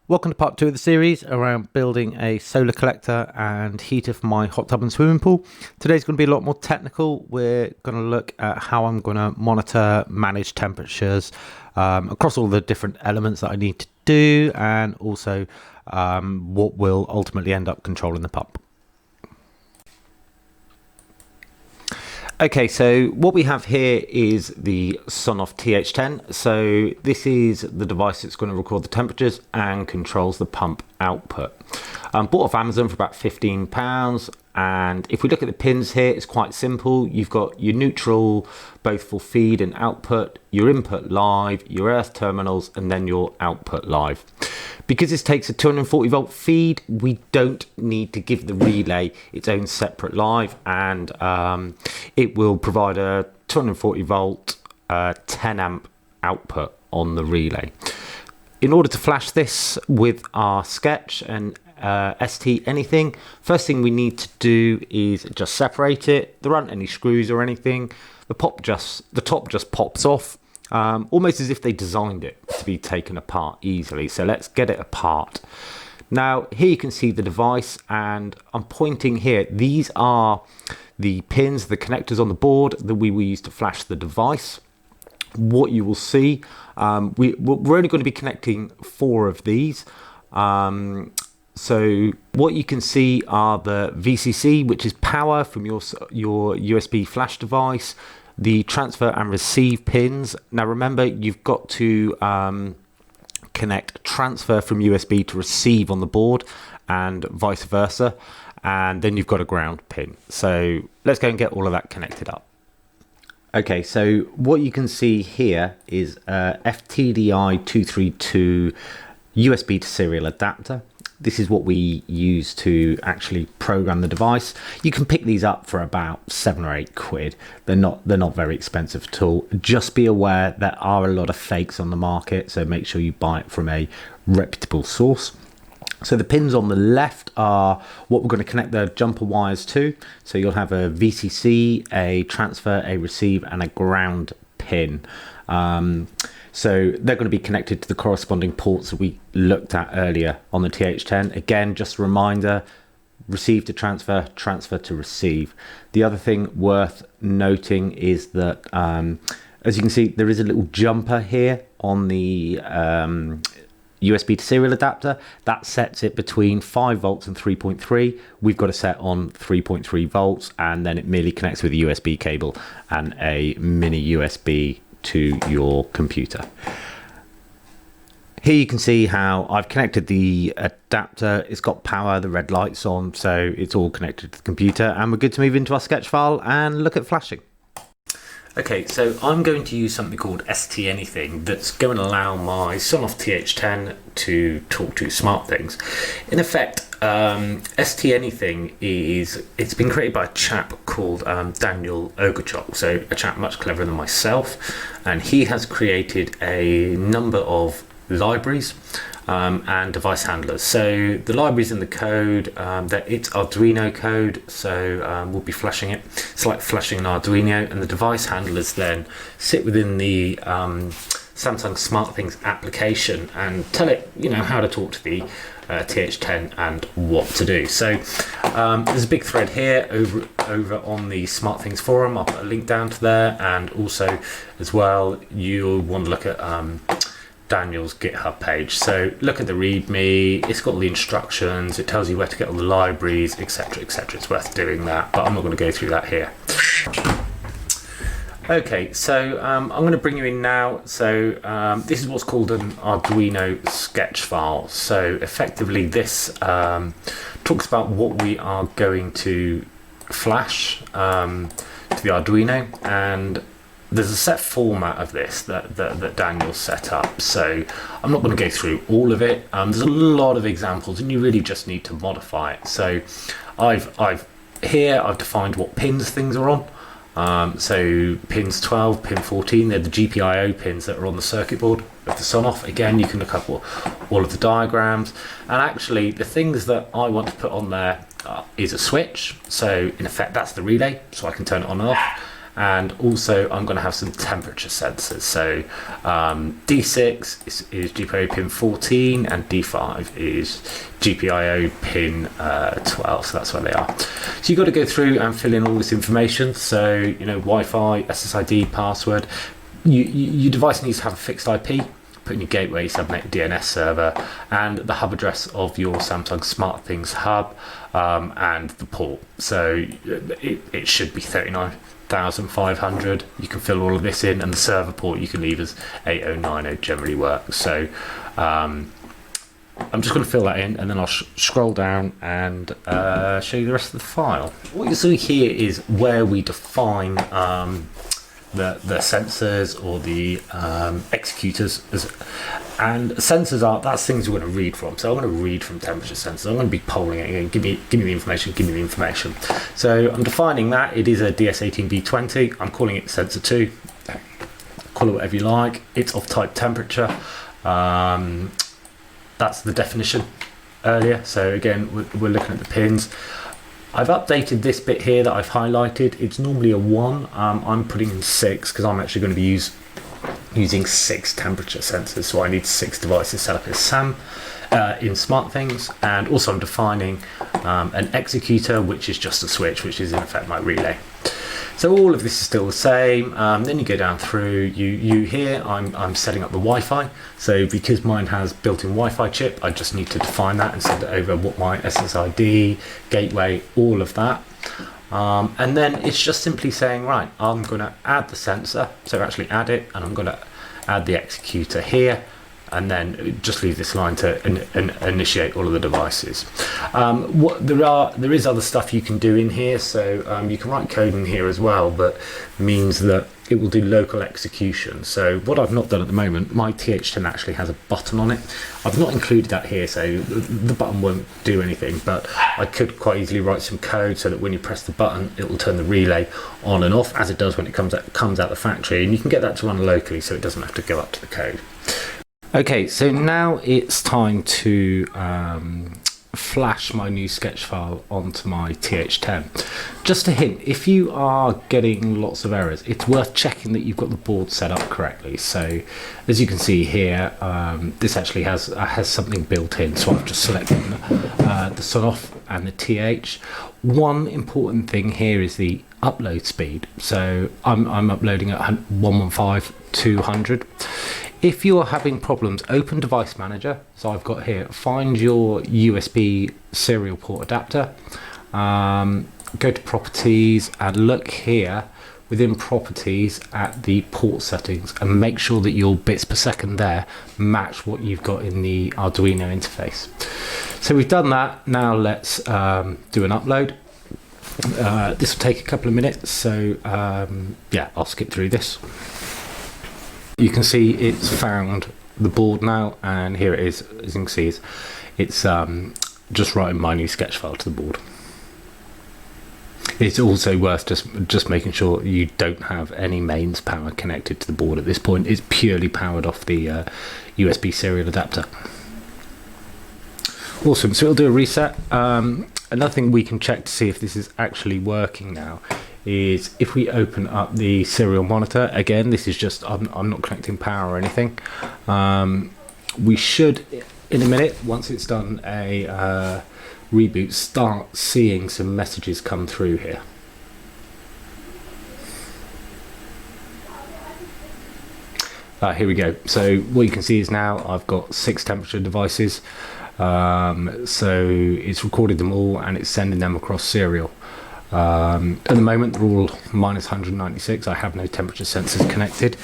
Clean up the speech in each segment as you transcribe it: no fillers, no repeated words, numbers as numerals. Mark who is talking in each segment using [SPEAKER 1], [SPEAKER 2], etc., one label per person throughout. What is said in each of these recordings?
[SPEAKER 1] Welcome to part 2 of the series around building a solar collector and heater for my hot tub and swimming pool. Today's going to be a lot more technical. We're going to look at how I'm going to monitor, manage temperatures across all the different elements that I need to do, and also what will ultimately end up controlling the pump. Okay, so what we have here is the SONOFF TH10. So this is the device that's going to record the temperatures and controls the pump output. Bought off Amazon for about £15. And if we look at the pins here, it's quite simple. You've got your neutral, both for feed and output, your input live, your earth terminals, and then your output live. Because this takes a 240 volt feed, we don't need to give the relay its own separate live, and it will provide a 240 volt 10 amp output on the relay. In order to flash this with our sketch and ST anything, first thing we need to do is just separate it. There aren't any screws or anything. The top just pops off, almost as if they designed it to be taken apart easily. So let's get it apart. Now here you can see the device, and I'm pointing here. These are the pins, the connectors on the board that we will use to flash the device. What you will see, we're only going to be connecting 4 of these. So what you can see are the VCC, which is power from your USB flash device, the transfer and receive pins. Now remember, you've got to connect transfer from USB to receive on the board and vice versa, and then you've got a ground pin. So let's go and get all of that connected up. Okay, so what you can see here is a FTDI232 USB to serial adapter. This is what we use to actually program the device. You can pick these up for about 7 or 8 quid. They're not very expensive at all. Just be aware there are a lot of fakes on the market, so make sure you buy it from a reputable source. So the pins on the left are what we're going to connect the jumper wires to. So you'll have a VCC, a transfer, a receive, and a ground pin. So they're going to be connected to the corresponding ports that we looked at earlier on the TH10. Again, just a reminder, receive to transfer, transfer to receive. The other thing worth noting is that, as you can see, there is a little jumper here on the USB to serial adapter. That sets it between 5 volts and 3.3. We've got it set on 3.3 volts, and then it merely connects with a USB cable and a mini USB to your computer. Here you can see how I've connected the adapter. It's got power, the red light's on, so it's all connected to the computer, and we're good to move into our sketch file and look at flashing. Okay, so I'm going to use something called ST anything that's going to allow my SONOFF TH10 to talk to SmartThings. In effect, ST anything it's been created by a chap called Daniel Ogachok, so a chap much cleverer than myself, and he has created a number of libraries and device handlers. So the libraries in the code, that it's Arduino code, so we'll be flashing it. It's like flashing an Arduino, and the device handlers then sit within the Samsung SmartThings application and tell it, how to talk to the TH10 and what to do. So there's a big thread here over on the SmartThings forum. I'll put a link down to there, and also as well you'll want to look at Daniel's GitHub page. So look at the README, it's got all the instructions, it tells you where to get all the libraries, etc, etc. It's worth doing that, but I'm not going to go through that here. Okay, so I'm going to bring you in now. So this is what's called an Arduino sketch file. So effectively this talks about what we are going to flash to the Arduino, and there's a set format of this that Daniel set up, so I'm not going to go through all of it. There's a lot of examples, and you really just need to modify it. So I've defined what pins things are on. So pins 12, pin 14, they're the GPIO pins that are on the circuit board of the SONOFF. Again, you can look up all of the diagrams, and actually the things that I want to put on there is a switch. So in effect, that's the relay, so I can turn it on and off. and also I'm going to have some temperature sensors. So D6 is GPIO pin 14 and D5 is GPIO pin 12, so that's where they are. So you've got to go through and fill in all this information. So, you know, Wi-Fi, SSID, password. Your device needs to have a fixed IP. Put in your gateway, subnet, DNS server, and the hub address of your Samsung SmartThings hub, and the port. So it should be 39,500. You can fill all of this in, and the server port you can leave as 8090 generally works. So I'm just going to fill that in, and then I'll scroll down and show you the rest of the file. What you see here is where we define the sensors or the executors, and sensors that's things we're going to read from. So I'm going to read from temperature sensors. I'm going to be polling it and give me the information, give me the information. So I'm defining that it is a DS18B20. I'm calling it sensor 2. Call it whatever you like. It's of type temperature. That's the definition earlier. So again, we're looking at the pins. I've updated this bit here that I've highlighted. It's normally a 1. I'm putting in 6 because I'm actually going to be using 6 temperature sensors. So I need 6 devices set up as SAM in SmartThings. And also I'm defining an executor, which is just a switch, which is in effect my relay. So all of this is still the same. Then you go down through, here, I'm setting up the Wi-Fi. So because mine has built-in Wi-Fi chip, I just need to define that and send it over what my SSID, gateway, all of that. And then it's just simply saying, right, I'm going to add the sensor. So actually add it, and I'm going to add the executor here, and then just leave this line to initiate all of the devices. There is other stuff you can do in here, so you can write code in here as well, but means that it will do local execution. So what I've not done at the moment, my TH10 actually has a button on it. I've not included that here, so the button won't do anything, but I could quite easily write some code so that when you press the button, it will turn the relay on and off, as it does when it comes out the factory, and you can get that to run locally so it doesn't have to go up to the code. Okay, so now it's time to flash my new sketch file onto my TH10. Just a hint, if you are getting lots of errors, it's worth checking that you've got the board set up correctly. So as you can see here, this actually has something built in. So I've just selected the SONOFF and the TH. One important thing here is the upload speed. So I'm uploading at 115/200. If you're having problems, open Device Manager. So I've got here, find your USB serial port adapter, go to Properties and look here within Properties at the port settings and make sure that your bits per second there match what you've got in the Arduino interface. So we've done that. Now let's do an upload. This will take a couple of minutes, so yeah, I'll skip through this. You can see it's found the board now, and here it is. As you can see, it's just writing my new sketch file to the board. It's also worth just making sure you don't have any mains power connected to the board at this point. It's purely powered off the USB serial adapter. Awesome, so it'll do a reset. Another thing we can check to see if this is actually working now is if we open up the serial monitor. Again, this is just, I'm not connecting power or anything. We should, in a minute, once it's done a reboot, start seeing some messages come through here. Here we go. So what you can see is now I've got 6 temperature devices. So it's recorded them all and it's sending them across serial. At the moment they're all minus 196. I have no temperature sensors connected.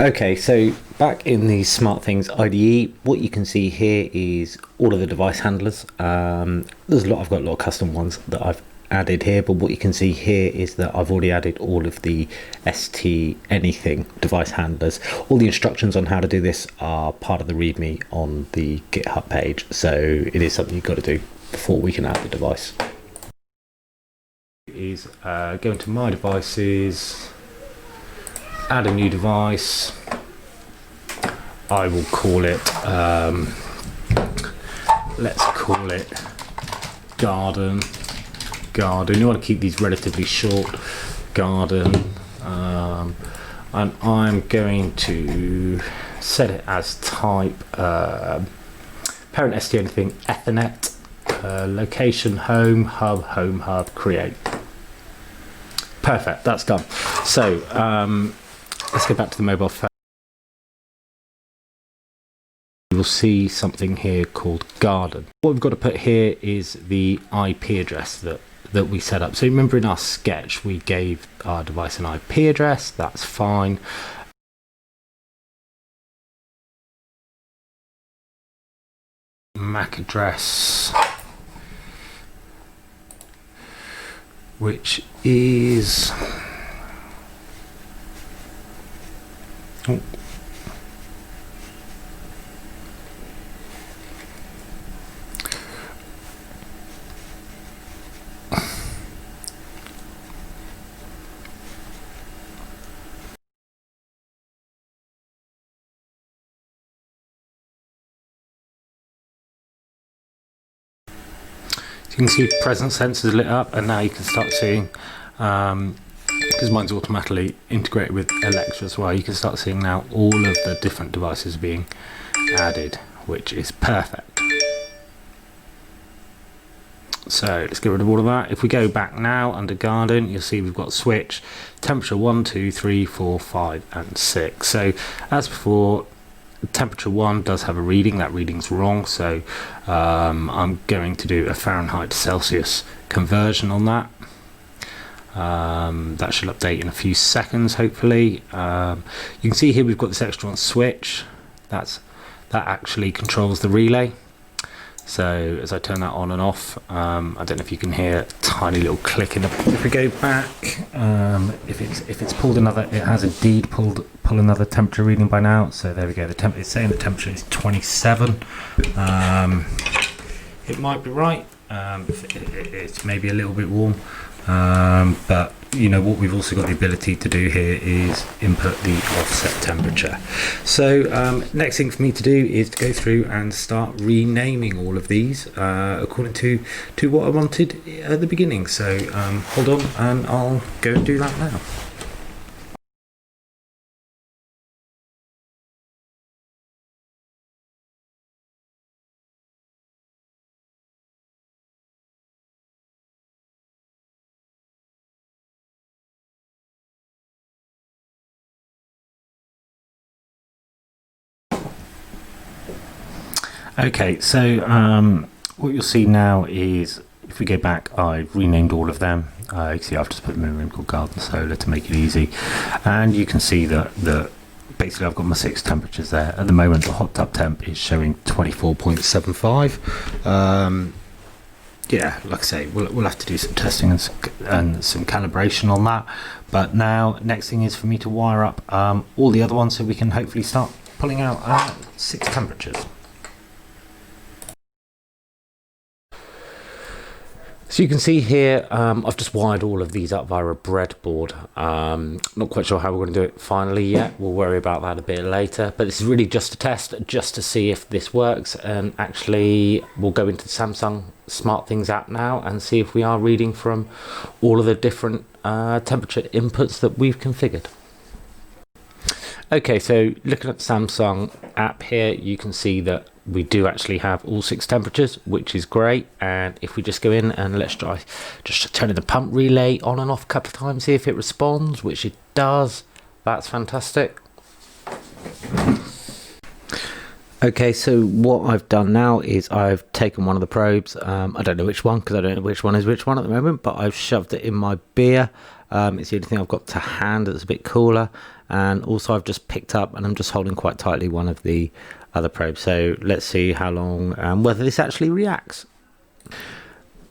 [SPEAKER 1] Okay, so back in the SmartThings IDE, what you can see here is all of the device handlers. I've got a lot of custom ones that I've added here, but what you can see here is that I've already added all of the ST anything device handlers. All the instructions on how to do this are part of the README on the GitHub page, so it is something you've got to do before we can add the device. Is go into My Devices, add a new device. I will call it, let's call it garden, garden. You want to keep these relatively short. Garden, and I'm going to set it as type parent ST anything Ethernet, location home hub create. Perfect, that's done. So let's go back to the mobile phone. You'll see something here called garden. What we've got to put here is the IP address that we set up. So remember in our sketch we gave our device an IP address. That's fine. MAC address, which is you can see presence sensors lit up, and now you can start seeing, because mine's automatically integrated with Alexa as well, you can start seeing now all of the different devices being added, which is perfect. So let's get rid of all of that. If we go back now under garden, you'll see we've got switch, temperature 1, 2, 3, 4, 5 and 6. So as before, temperature 1 does have a reading. That reading's wrong, so I'm going to do a Fahrenheit to Celsius conversion on that. That should update in a few seconds, hopefully. You can see here we've got this extra on switch. That actually controls the relay. So as I turn that on and off, I don't know if you can hear a tiny little click in the. If we go back, if it's pulled another, it has indeed pull another temperature reading by now. So there we go. It's saying the temperature is 27. It might be right. It's maybe a little bit warm, but you know what we've also got the ability to do here is input the offset temperature. So next thing for me to do is to go through and start renaming all of these according to what I wanted at the beginning. So hold on and I'll go and do that now. Okay, so what you'll see now is if we go back, I've renamed all of them. You can see I've just put them in a room called Garden Solar to make it easy, and you can see that basically I've got my 6 temperatures there. At the moment the hot tub temp is showing 24.75. Yeah, like I say, we'll have to do some testing and some calibration on that, but now next thing is for me to wire up all the other ones so we can hopefully start pulling out 6 temperatures. So you can see here, I've just wired all of these up via a breadboard. Not quite sure how we're going to do it finally yet. We'll worry about that a bit later. But this is really just a test, just to see if this works. And actually, we'll go into the Samsung SmartThings app now and see if we are reading from all of the different temperature inputs that we've configured. Okay, so looking at the Samsung app here, you can see that we do actually have all 6 temperatures, which is great. And if we just go in and let's try just turning the pump relay on and off a couple of times, see if it responds, which it does. That's fantastic. Okay, so what I've done now is I've taken one of the probes. I don't know which one because I don't know which one is which one at the moment, but I've shoved it in my beer. It's the only thing I've got to hand that's a bit cooler. And also I've just picked up, and I'm just holding quite tightly, one of the other probes. So let's see how long and whether this actually reacts.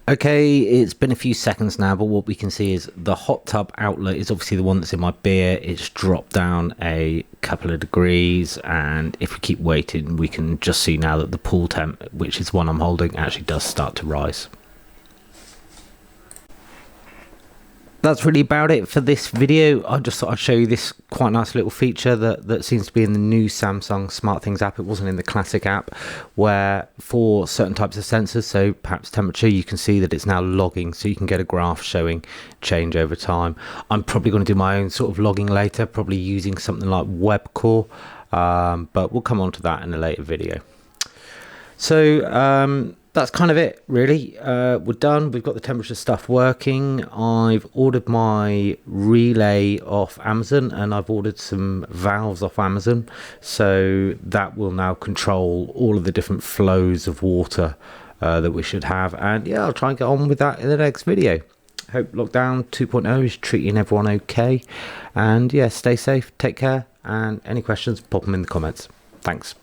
[SPEAKER 1] Okay, it's been a few seconds now, but what we can see is the hot tub outlet is obviously the one that's in my beer. It's dropped down a couple of degrees, and if we keep waiting, we can just see now that the pool temp, which is the one I'm holding, actually does start to rise. that's really about it for this video. I just thought I'd show you this quite nice little feature that seems to be in the new Samsung SmartThings app. It wasn't in the classic app, where for certain types of sensors, so perhaps temperature, you can see that it's now logging, so you can get a graph showing change over time. I'm probably going to do my own sort of logging later, probably using something like WebCore, but we'll come on to that in a later video. So that's kind of it, really. We're done. We've got the temperature stuff working. I've ordered my relay off Amazon, and I've ordered some valves off Amazon, so that will now control all of the different flows of water that we should have. And yeah, I'll try and get on with that in the next video. Hope lockdown 2.0 is treating everyone okay, and yeah, stay safe, take care, and any questions, pop them in the comments. Thanks.